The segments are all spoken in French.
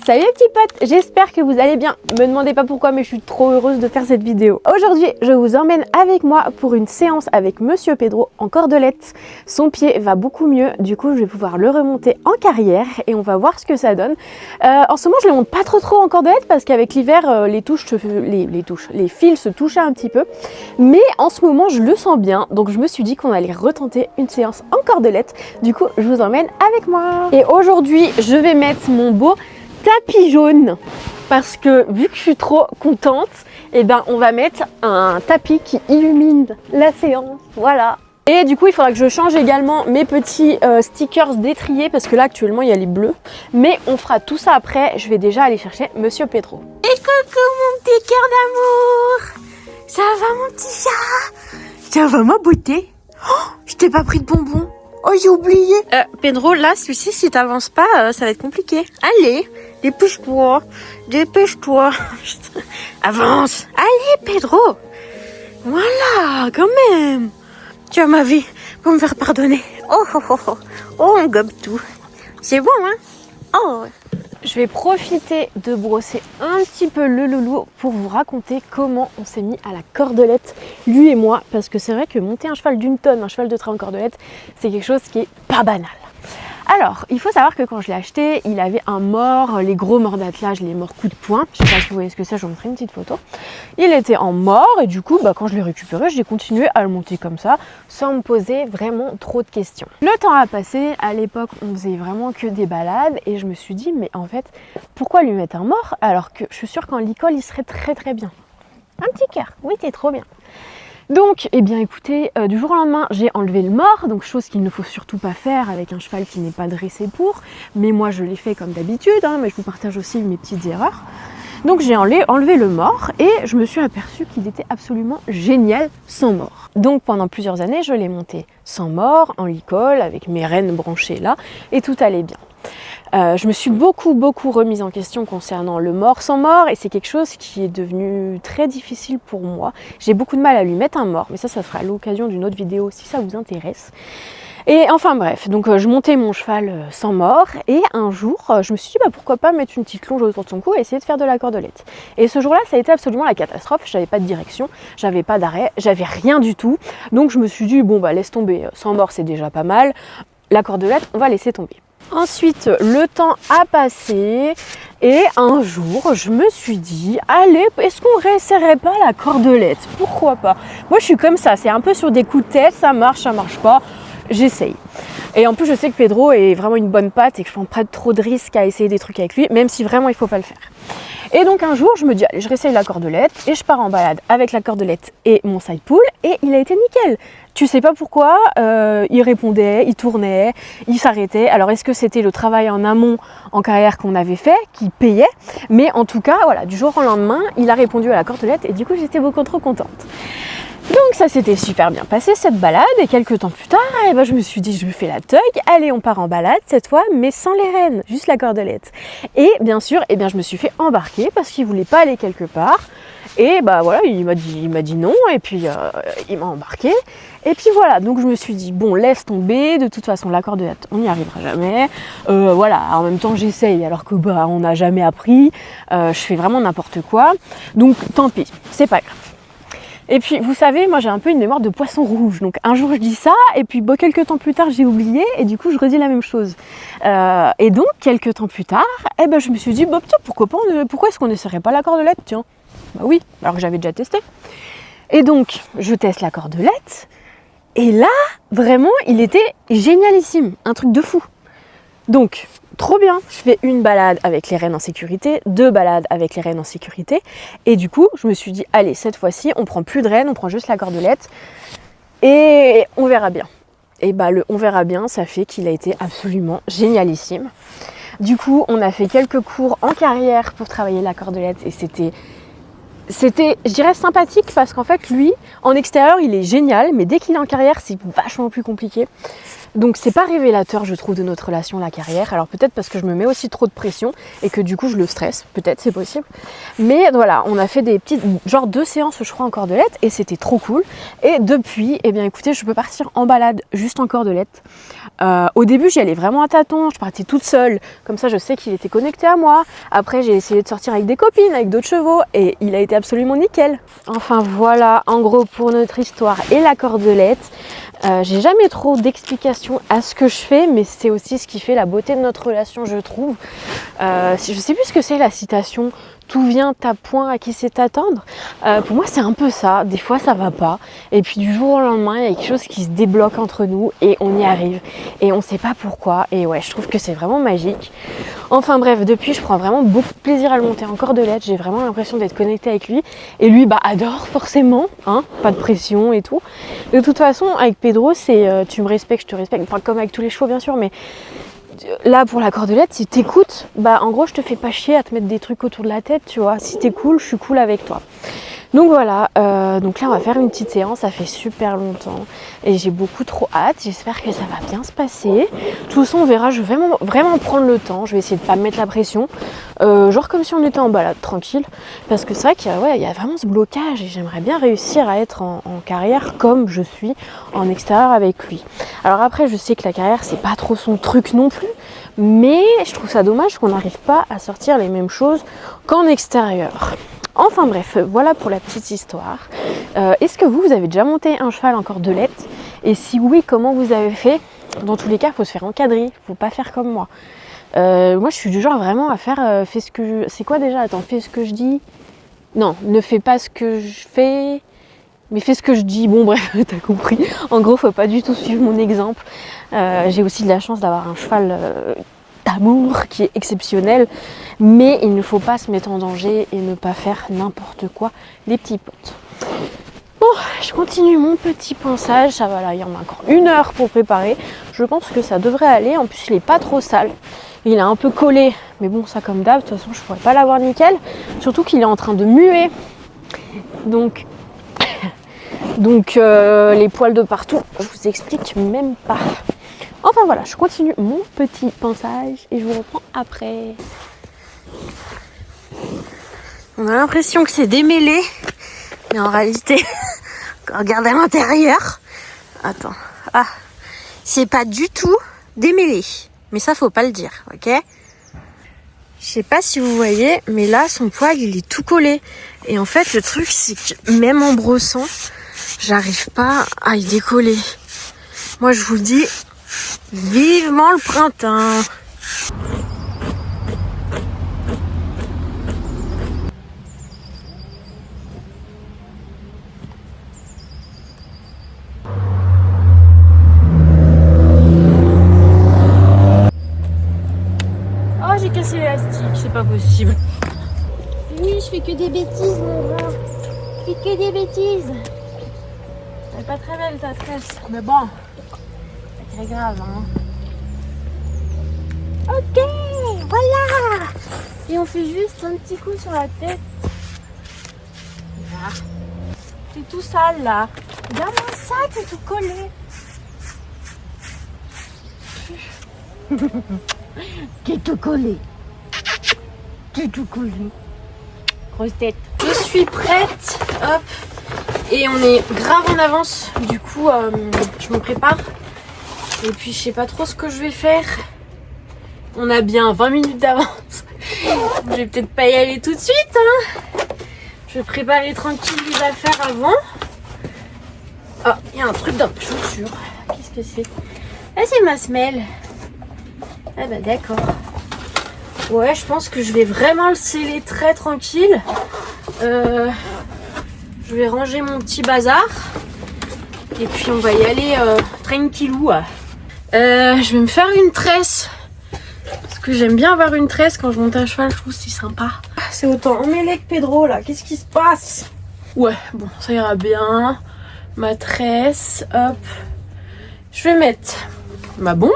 Salut les petits potes, j'espère que vous allez bien. Me demandez pas pourquoi, mais je suis trop heureuse de faire cette vidéo. Aujourd'hui, je vous emmène avec moi pour une séance avec Monsieur Pedro en cordelette. Son pied va beaucoup mieux, du coup je vais pouvoir le remonter en carrière et on va voir ce que ça donne. En ce moment, je le monte pas trop en cordelette parce qu'avec l'hiver, les fils se touchaient un petit peu. Mais en ce moment, je le sens bien, donc je me suis dit qu'on allait retenter une séance en cordelette. Du coup, je vous emmène avec moi. Et aujourd'hui, je vais mettre mon beau tapis jaune parce que vu que je suis trop contente, et ben on va mettre un tapis qui illumine la séance, voilà. Et du coup il faudra que je change également mes petits stickers d'étrier parce que là actuellement il y a les bleus, mais on fera tout ça après. Je vais déjà aller chercher Monsieur Pedro. Et coucou mon petit cœur d'amour, ça va mon petit chat, ça va ma beauté. Oh, je t'ai pas pris de bonbons. Oh, j'ai oublié. Pedro, là, celui-ci, si t'avances pas, ça va être compliqué. Allez, dépêche-toi. Dépêche-toi. Avance. Allez, Pedro. Voilà, quand même. Tu as ma vie pour me faire pardonner. Oh, on gobe tout. C'est bon, hein? Oh. Je vais profiter de brosser un petit peu le loulou pour vous raconter comment on s'est mis à la cordelette, lui et moi, parce que c'est vrai que monter un cheval d'une tonne, un cheval de trait en cordelette, c'est quelque chose qui est pas banal. Alors, il faut savoir que quand je l'ai acheté, il avait un mors, les gros morts d'attelage, les morts coup de poing. Je sais pas si vous voyez ce que c'est, je vous montrerai une petite photo. Il était en mort et du coup, quand je l'ai récupéré, j'ai continué à le monter comme ça, sans me poser vraiment trop de questions. Le temps a passé, à l'époque, on faisait vraiment que des balades et je me suis dit, mais en fait, pourquoi lui mettre un mort alors que je suis sûre qu'en licol, il serait très bien. Un petit cœur, oui, t'es trop bien. Donc, eh bien écoutez, du jour au lendemain, j'ai enlevé le mors, donc chose qu'il ne faut surtout pas faire avec un cheval qui n'est pas dressé pour, mais moi je l'ai fait comme d'habitude, hein, mais je vous partage aussi mes petites erreurs. Donc j'ai enlevé le mors et je me suis aperçue qu'il était absolument génial sans mors. Donc pendant plusieurs années, je l'ai monté sans mors, en licol, avec mes rênes branchées là, et tout allait bien. Je me suis beaucoup remise en question concernant le mors sans mors et c'est quelque chose qui est devenu très difficile pour moi. J'ai beaucoup de mal à lui mettre un mors, mais ça sera l'occasion d'une autre vidéo si ça vous intéresse. Et enfin bref, donc je montais mon cheval sans mors et un jour je me suis dit pourquoi pas mettre une petite longe autour de son cou et essayer de faire de la cordelette. Et ce jour-là ça a été absolument la catastrophe, j'avais pas de direction, j'avais pas d'arrêt, j'avais rien du tout. Donc je me suis dit laisse tomber, sans mors c'est déjà pas mal, la cordelette on va laisser tomber. Ensuite, le temps a passé et un jour, je me suis dit, allez, est-ce qu'on réessayerait pas la cordelette? Pourquoi pas? Moi, je suis comme ça, c'est un peu sur des coups de tête, ça marche pas, j'essaye. Et en plus, je sais que Pedro est vraiment une bonne patte et que je prends pas trop de risques à essayer des trucs avec lui, même si vraiment il faut pas le faire. Et donc un jour, je me dis, allez, je réessaye la cordelette et je pars en balade avec la cordelette et mon side pull et il a été nickel. Tu sais pas pourquoi, il répondait, il tournait, il s'arrêtait. Alors est-ce que c'était le travail en amont en carrière qu'on avait fait qui payait? Mais en tout cas, voilà, du jour au lendemain, il a répondu à la cordelette et du coup j'étais beaucoup trop contente. Donc ça s'était super bien passé cette balade et quelques temps plus tard, je me suis dit je me fais la teug, allez on part en balade cette fois mais sans les rênes, juste la cordelette. Et bien sûr, je me suis fait embarquer parce qu'il voulait pas aller quelque part. Et voilà, il m'a dit non et puis il m'a embarqué. Et puis voilà, donc je me suis dit bon laisse tomber, de toute façon la cordelette on n'y arrivera jamais. Voilà, en même temps j'essaye alors que on n'a jamais appris, je fais vraiment n'importe quoi. Donc tant pis, c'est pas grave. Et puis vous savez, moi j'ai un peu une mémoire de poisson rouge, donc un jour je dis ça et puis quelques temps plus tard j'ai oublié et du coup je redis la même chose. Et donc quelques temps plus tard, je me suis dit tiens, pourquoi est-ce qu'on n'essaierait pas la cordelette, tiens. Oui, alors que j'avais déjà testé. Et donc je teste la cordelette et là vraiment il était génialissime, un truc de fou. Donc trop bien, je fais une balade avec les rênes en sécurité, 2 balades avec les rênes en sécurité et du coup je me suis dit allez cette fois-ci on prend plus de rênes, on prend juste la cordelette et on verra bien. Et on verra bien, ça fait qu'il a été absolument génialissime. Du coup on a fait quelques cours en carrière pour travailler la cordelette et c'était, je dirais, sympathique parce qu'en fait lui en extérieur il est génial mais dès qu'il est en carrière c'est vachement plus compliqué. Donc c'est pas révélateur je trouve de notre relation la carrière, alors peut-être parce que je me mets aussi trop de pression et que du coup je le stresse, peut-être c'est possible. Mais voilà, on a fait des petites, genre 2 séances je crois en cordelette et c'était trop cool. Et depuis, écoutez je peux partir en balade juste en cordelette. Au début, j'y allais vraiment à tâtons, je partais toute seule. Comme ça, je sais qu'il était connecté à moi. Après, j'ai essayé de sortir avec des copines, avec d'autres chevaux, et il a été absolument nickel. Enfin voilà, en gros, pour notre histoire et la cordelette. J'ai jamais trop d'explications à ce que je fais, mais c'est aussi ce qui fait la beauté de notre relation, je trouve. Je sais plus ce que c'est la citation « tout vient à point à qui sait attendre ». Pour moi, c'est un peu ça. Des fois, ça va pas. Et puis du jour au lendemain, il y a quelque chose qui se débloque entre nous et on y arrive. Et on sait pas pourquoi. Et ouais, je trouve que c'est vraiment magique. Enfin bref, depuis, je prends vraiment beaucoup de plaisir à le monter en cordelette. J'ai vraiment l'impression d'être connectée avec lui. Et lui, adore forcément, hein, pas de pression et tout. De toute façon, avec Pedro, c'est tu me respectes, je te respecte. Enfin, comme avec tous les chevaux, bien sûr, mais là, pour la cordelette, si t'écoutes, en gros, je te fais pas chier à te mettre des trucs autour de la tête, tu vois. Si t'es cool, je suis cool avec toi. Donc voilà, donc là on va faire une petite séance, ça fait super longtemps et j'ai beaucoup trop hâte, j'espère que ça va bien se passer. De toute façon on verra, je vais vraiment prendre le temps, je vais essayer de pas me mettre la pression, genre comme si on était en balade tranquille, parce que c'est vrai qu'il y a vraiment ce blocage et j'aimerais bien réussir à être en carrière comme je suis en extérieur avec lui. Alors après je sais que la carrière c'est pas trop son truc non plus, mais je trouve ça dommage qu'on n'arrive pas à sortir les mêmes choses qu'en extérieur. Enfin bref, voilà pour la petite histoire. Est-ce que vous avez déjà monté un cheval en cordelette? Et si oui, comment vous avez fait? Dans tous les cas, il faut se faire encadrer, il ne faut pas faire comme moi. Moi, je suis du genre vraiment à faire fais ce que je... C'est quoi déjà? Attends, fais ce que je dis. Non, ne fais pas ce que je fais, mais fais ce que je dis. Bon bref, t'as compris. En gros, faut pas du tout suivre mon exemple. J'ai aussi de la chance d'avoir un cheval d'amour qui est exceptionnel, mais il ne faut pas se mettre en danger et ne pas faire n'importe quoi, les petits potes. Bon, je continue mon petit ponçage, ça va là, il y en a encore 1 heure pour préparer, je pense que ça devrait aller, en plus il est pas trop sale, il est un peu collé, mais bon ça comme d'hab, de toute façon je pourrais pas l'avoir nickel, surtout qu'il est en train de muer, donc les poils de partout, je vous explique même pas. Enfin voilà, je continue mon petit ponçage et je vous reprends après. On a l'impression que c'est démêlé, mais en réalité, quand on regarde à l'intérieur, attends, c'est pas du tout démêlé. Mais ça, faut pas le dire, ok? Je sais pas si vous voyez, mais là, son poil, il est tout collé. Et en fait, le truc, c'est que même en brossant, j'arrive pas à y décoller. Moi, je vous le dis, vivement le printemps! Oh, j'ai cassé l'élastique, c'est pas possible. Oui, je fais que des bêtises, mon gars. Je fais que des bêtises. Elle est pas très belle ta tresse, mais bon, c'est très grave, hein. Ok, voilà. Et on fait juste un petit coup sur la tête. Voilà. T'es tout sale là. Regarde-moi ça, t'es tout collé. T'es tout collé. T'es tout collé. Grosse tête. Je suis prête, hop. Et on est grave en avance, du coup je me prépare. Et puis je sais pas trop ce que je vais faire. On a bien 20 minutes d'avance. Je vais peut-être pas y aller tout de suite, hein. Je vais préparer tranquille les affaires avant. Oh, il y a un truc dans ma chaussure. Qu'est-ce que c'est? Ah, c'est ma semelle. Ah bah d'accord. Ouais, je pense que je vais vraiment le sceller très tranquille. Je vais ranger mon petit bazar. Et puis on va y aller tranquillou. Je vais me faire une tresse. Parce que j'aime bien avoir une tresse quand je monte à cheval, je trouve que c'est sympa. C'est autant emmêlé que Pedro là, qu'est-ce qui se passe? Ouais, bon, ça ira bien. Ma tresse, hop. Je vais mettre ma bombe.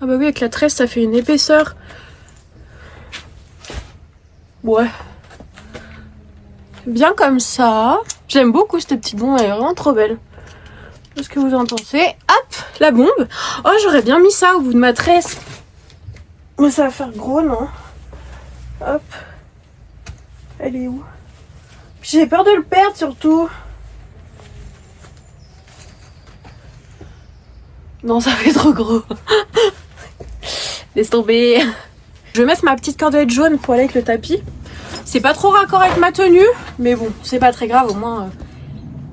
Ah bah oui, avec la tresse, ça fait une épaisseur. Ouais. Bien comme ça. J'aime beaucoup cette petite bombe, elle est vraiment trop belle. Qu'est-ce que vous en pensez? Hop, la bombe. Oh, j'aurais bien mis ça au bout de ma tresse. Mais ça va faire gros, non? Hop. Elle est où? Puis J'ai peur de le perdre surtout. Non, ça fait trop gros. Laisse tomber. Je vais mettre ma petite cordelette jaune pour aller avec le tapis. C'est pas trop raccord avec ma tenue, mais bon, c'est pas très grave, au moins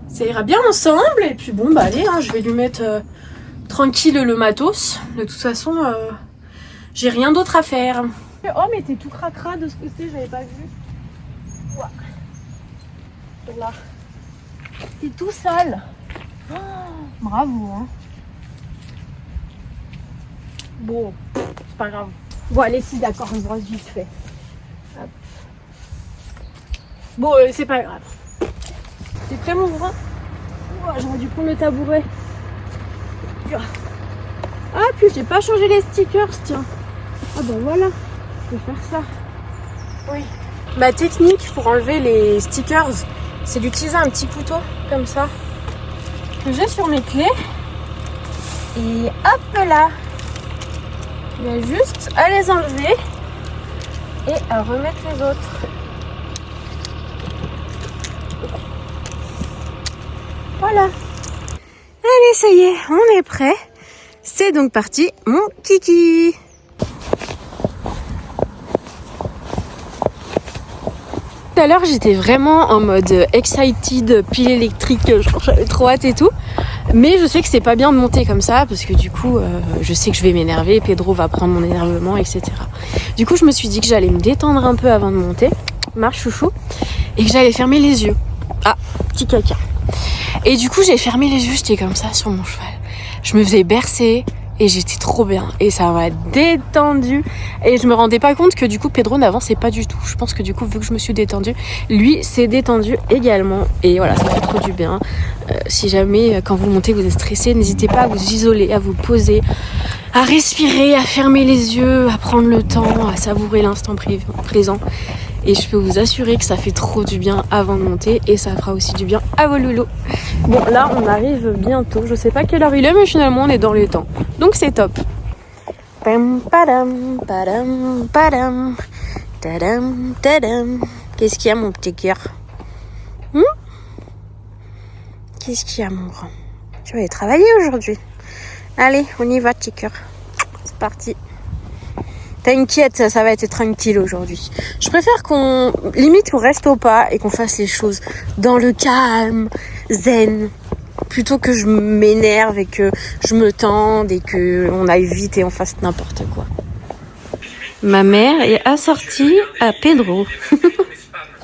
ça ira bien ensemble. Et puis bon, bah allez, hein, je vais lui mettre tranquille le matos. De toute façon, j'ai rien d'autre à faire. Oh, mais t'es tout cracra de ce côté, j'avais pas vu. Ouais. Là. T'es tout sale. Oh, bravo, hein. Bon, c'est pas grave. Bon, allez, si, d'accord, on brosse vite fait. Hop. Bon, c'est pas grave. T'es prêt, mon bras? Oh, j'aurais dû prendre le tabouret. Ah, puis j'ai pas changé les stickers, tiens. Ah ben voilà, je vais faire ça. Oui. Ma technique pour enlever les stickers, c'est d'utiliser un petit couteau, comme ça, que j'ai sur mes clés. Et hop là. Il y a juste à les enlever et à remettre les autres. Voilà. Allez, ça y est, on est prêt. C'est donc parti, mon kiki. Tout à l'heure, j'étais vraiment en mode excited, pile électrique, genre j'avais trop hâte et tout. Mais je sais que c'est pas bien de monter comme ça parce que du coup, je sais que je vais m'énerver, Pedro va prendre mon énervement, etc. Du coup, je me suis dit que j'allais me détendre un peu avant de monter, marche chouchou, et que j'allais fermer les yeux. Ah, petit caca. Et du coup, j'ai fermé les yeux, j'étais comme ça sur mon cheval. Je me faisais bercer et j'étais trop bien. Et ça m'a détendue. Et je me rendais pas compte que du coup, Pedro n'avançait pas du tout. Je pense que du coup, vu que je me suis détendue, lui s'est détendu également. Et voilà, ça fait trop du bien. Si jamais, quand vous montez, vous êtes stressé, n'hésitez pas à vous isoler, à vous poser, à respirer, à fermer les yeux, à prendre le temps, à savourer l'instant présent. Et je peux vous assurer que ça fait trop du bien avant de monter et ça fera aussi du bien à vos loulous. Bon, là, on arrive bientôt. Je sais pas quelle heure il est, mais finalement, on est dans les temps. Donc, c'est top. Pam, padam, padam, padam, tadam, tadam. Qu'est-ce qu'il y a, mon petit cœur? Qu'est-ce qu'il y a, mon grand? Tu vas aller travailler aujourd'hui? Allez, on y va, petit cœur. C'est parti. T'inquiète, ça va être tranquille aujourd'hui. Je préfère qu'on reste au pas et qu'on fasse les choses dans le calme, zen, plutôt que je m'énerve et que je me tende et que on aille vite et on fasse n'importe quoi. Ma mère est assortie à Pedro.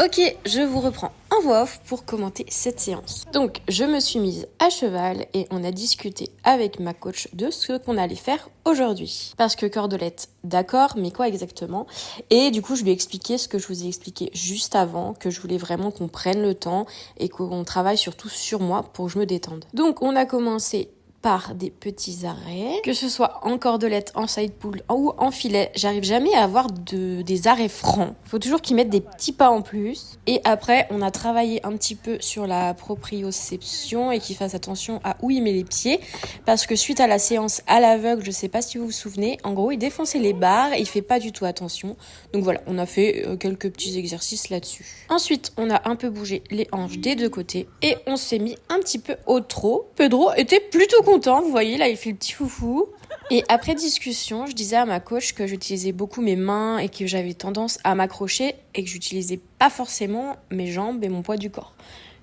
Ok, je vous reprends en voix off pour commenter cette séance. Donc, je me suis mise à cheval et on a discuté avec ma coach de ce qu'on allait faire aujourd'hui. Parce que cordelette, d'accord, mais quoi exactement? Et du coup, je lui ai expliqué ce que je vous ai expliqué juste avant, que je voulais vraiment qu'on prenne le temps et qu'on travaille surtout sur moi pour que je me détende. Donc, on a commencé par des petits arrêts, que ce soit en cordelette, en side pull ou en filet. J'arrive jamais à avoir des arrêts francs. Il faut toujours qu'ils mettent des petits pas en plus. Et après, on a travaillé un petit peu sur la proprioception et qu'ils fassent attention à où il met les pieds. Parce que suite à la séance à l'aveugle, je sais pas si vous vous souvenez, en gros, il défonçait les barres et il fait pas du tout attention. Donc voilà, on a fait quelques petits exercices là-dessus. Ensuite, on a un peu bougé les hanches des deux côtés et on s'est mis un petit peu au trot. Pedro était plutôt content, vous voyez, là il fait le petit foufou. Et après discussion, je disais à ma coach que j'utilisais beaucoup mes mains et que j'avais tendance à m'accrocher et que j'utilisais pas forcément mes jambes et mon poids du corps.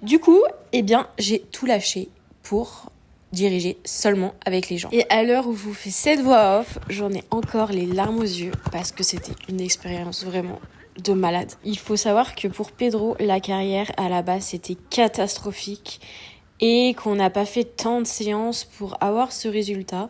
Du coup, eh bien, j'ai tout lâché pour diriger seulement avec les jambes. Et à l'heure où je vous fais cette voix off, j'en ai encore les larmes aux yeux parce que c'était une expérience vraiment de malade. Il faut savoir que pour Pedro, la carrière à la base c'était catastrophique et qu'on n'a pas fait tant de séances pour avoir ce résultat.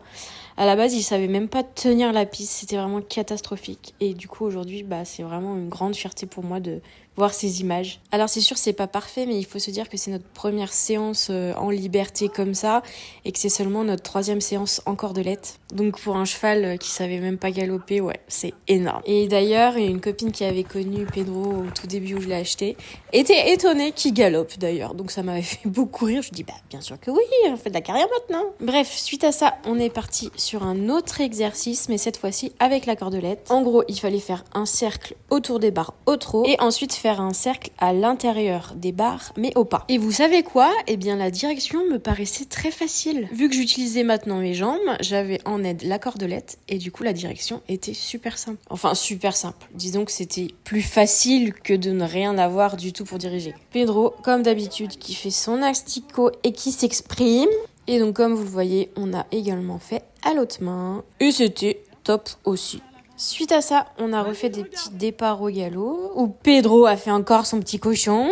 À la base, il savait même pas tenir la piste, c'était vraiment catastrophique. Et du coup, aujourd'hui, c'est vraiment une grande fierté pour moi de voir ces images. Alors c'est sûr, c'est pas parfait, mais il faut se dire que c'est notre première séance en liberté comme ça, et que c'est seulement notre 3e séance en cordelette. Donc pour un cheval qui savait même pas galoper, ouais, c'est énorme. Et d'ailleurs, une copine qui avait connu Pedro au tout début où je l'ai acheté, était étonnée qu'il galope d'ailleurs. Donc ça m'avait fait beaucoup rire, je dis bien sûr que oui, on fait de la carrière maintenant. Bref, suite à ça, on est parti sur un autre exercice, mais cette fois-ci avec la cordelette. En gros, il fallait faire un cercle autour des barres au trot, et ensuite faire faire un cercle à l'intérieur des barres, mais au pas. Et vous savez quoi? Eh bien, la direction me paraissait très facile. Vu que j'utilisais maintenant mes jambes, j'avais en aide la cordelette, et du coup, la direction était super simple. Enfin, super simple. Disons que c'était plus facile que de ne rien avoir du tout pour diriger. Pedro, comme d'habitude, qui fait son asticot et qui s'exprime. Et donc, comme vous le voyez, on a également fait à l'autre main. Et c'était top aussi. Suite à ça, on a refait des petits départs au galop, où Pedro a fait encore son petit cochon.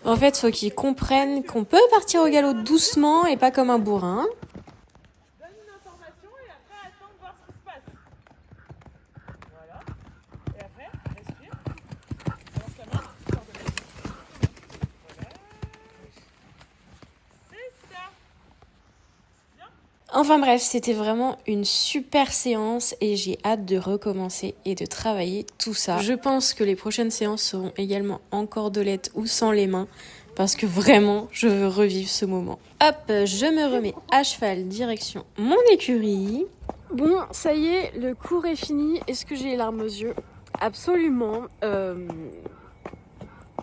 En fait, faut qu'ils comprennent qu'on peut partir au galop doucement et pas comme un bourrin. Donne une information et après attends de voir ce qui se passe. Voilà. Et après, respire. Lance la main. Sors de la main. Voilà. C'est ça. Enfin bref, c'était vraiment une super séance et j'ai hâte de recommencer et de travailler tout ça. Je pense que les prochaines séances seront également en cordelette ou sans les mains parce que vraiment, je veux revivre ce moment. Hop, je me remets à cheval direction mon écurie. Bon, ça y est, le cours est fini. Est-ce que j'ai les larmes aux yeux? Absolument.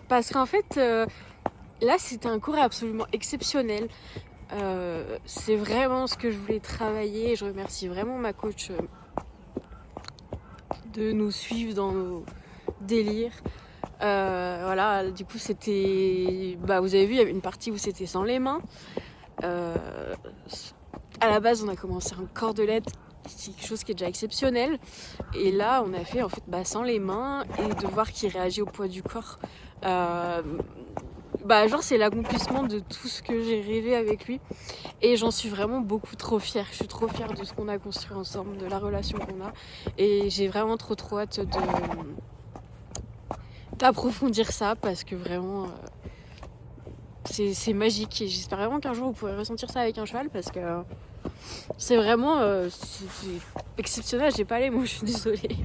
Parce qu'en fait, là, c'était un cours absolument exceptionnel. C'est vraiment ce que je voulais travailler. Je remercie vraiment ma coach de nous suivre dans nos délires. Voilà, du coup c'était... Bah, vous avez vu, il y avait une partie où c'était sans les mains. À la base, on a commencé en cordelette, c'est quelque chose qui est déjà exceptionnel. Et là, on a fait en fait sans les mains et de voir qu'il réagit au poids du corps. Genre c'est l'accomplissement de tout ce que j'ai rêvé avec lui et j'en suis vraiment beaucoup trop fière. Je suis trop fière de ce qu'on a construit ensemble, de la relation qu'on a et j'ai vraiment trop hâte d'approfondir ça parce que vraiment c'est magique et j'espère vraiment qu'un jour vous pourrez ressentir ça avec un cheval parce que c'est vraiment c'est exceptionnel. J'ai pas les mots, je suis désolée.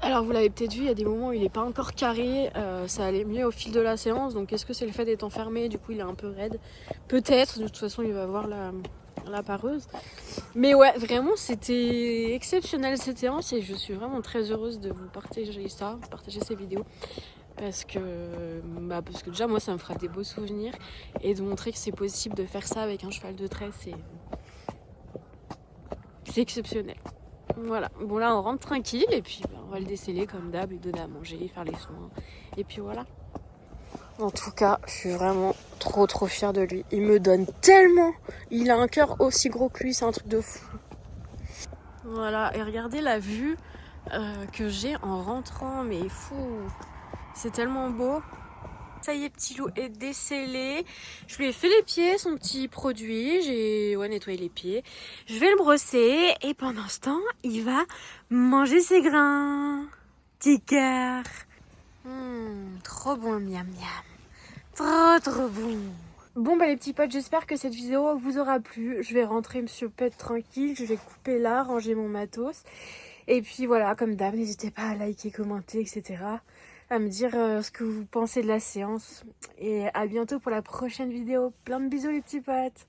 Alors vous l'avez peut-être vu, il y a des moments où il n'est pas encore carré, ça allait mieux au fil de la séance, donc est-ce que c'est le fait d'être enfermé, du coup il est un peu raide? Peut-être, de toute façon il va voir la pareuse. Mais ouais, vraiment c'était exceptionnel cette séance et je suis vraiment très heureuse de vous partager ça, partager ces vidéos. Parce que déjà moi ça me fera des beaux souvenirs et de montrer que c'est possible de faire ça avec un cheval de trait, c'est exceptionnel. Voilà, bon là on rentre tranquille et puis on va le déceler comme d'hab, lui donner à manger, faire les soins et puis voilà. En tout cas, je suis vraiment trop fière de lui. Il me donne tellement, il a un cœur aussi gros que lui, c'est un truc de fou. Voilà, et regardez la vue que j'ai en rentrant, mais fou, c'est tellement beau. Ça y est, petit loup est décellé. Je lui ai fait les pieds, son petit produit. J'ai nettoyé les pieds. Je vais le brosser. Et pendant ce temps, il va manger ses grains. Petit cœur. Trop bon le miam miam. Trop bon. Bon les petits potes, j'espère que cette vidéo vous aura plu. Je vais rentrer Monsieur Pet tranquille. Je vais couper là, ranger mon matos. Et puis voilà, comme d'hab, n'hésitez pas à liker, commenter, etc. À me dire ce que vous pensez de la séance. Et à bientôt pour la prochaine vidéo. Plein de bisous les petits potes.